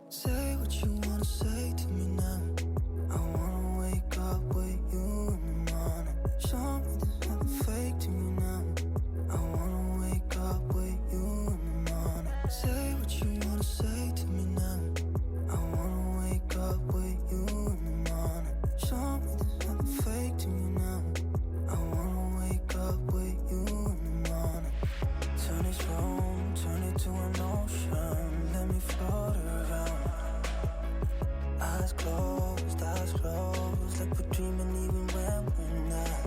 Say what you wanna say to me now. I wanna wake up with you in the morning. Show me there's nothing fake to me now. I wanna wake up with you in the morning. Say what you wanna say to me now. I wanna wake up with you in the morning. Show me there's nothing fake to me now. I wanna wake up with you in the morning. Turn this room, turn it to an ocean. Let me float around. Eyes closed, like we're dreaming even when we're not.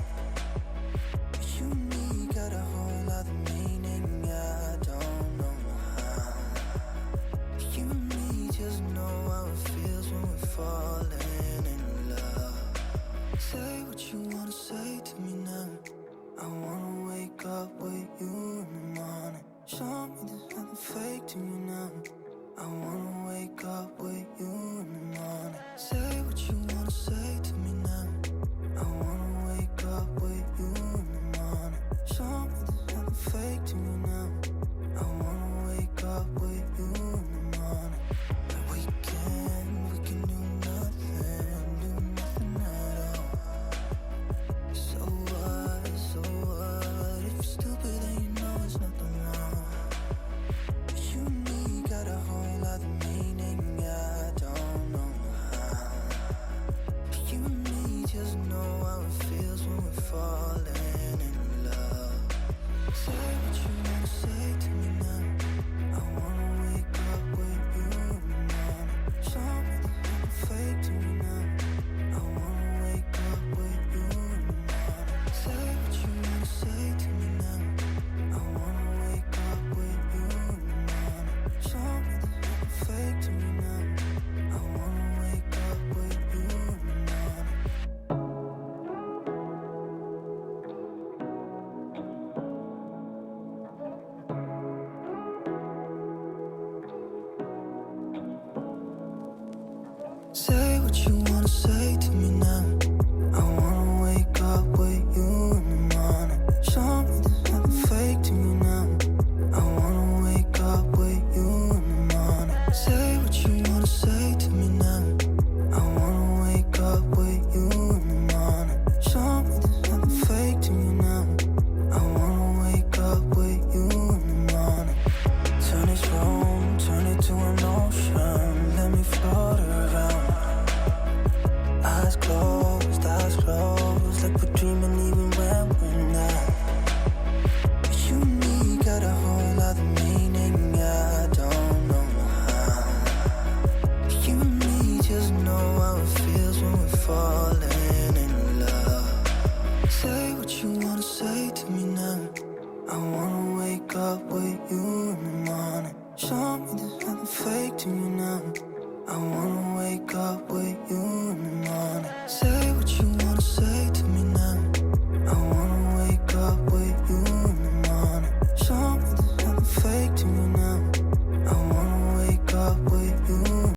You and me got a whole other meaning, I don't know how. You and me just know how it feels when we're falling in love. Say what you wanna say to me now. I wanna wake up with you in the morning. Show me there's nothing fake to me now. I wanna wake up with you in the morning. Say what you wanna say to me now. I wanna wake up with you in the morning. Show me there's nothing fake to me now. I wanna wake up with you in the morning. We can do nothing at all. So what, if you're stupid then you know it's nothing wrong. You and me got a whole other meaning, I don't know how. You and me just know how it feels when we're falling in love. Say what you wanna say to me now. I wanna wake up with you in the morning. Show me there's nothing fake to me now. I wanna wake up with you in the morning. Say what you wanna say to me now. I wanna wake up with you in the morning. Show me there's nothing fake to me now. I wanna wake up with you in the morning. Say what you wanna say to me now. I wanna wake up with you in the morning. Show me there's nothing fake to me now. I wanna wake up with you in the morning. Say what you wanna say to me now. I wanna wake up with you in the morning. Show me there's nothing fake to me now. I wanna wake up with you in the morning. Turn this room, turn it to an ocean. Let me float around. Eyes closed, like we're dreaming even when we're not. You and me got a whole other meaning, I don't know how. You and me just know how it feels when we're falling in love. Say what you wanna say to me now. I wanna wake up with you.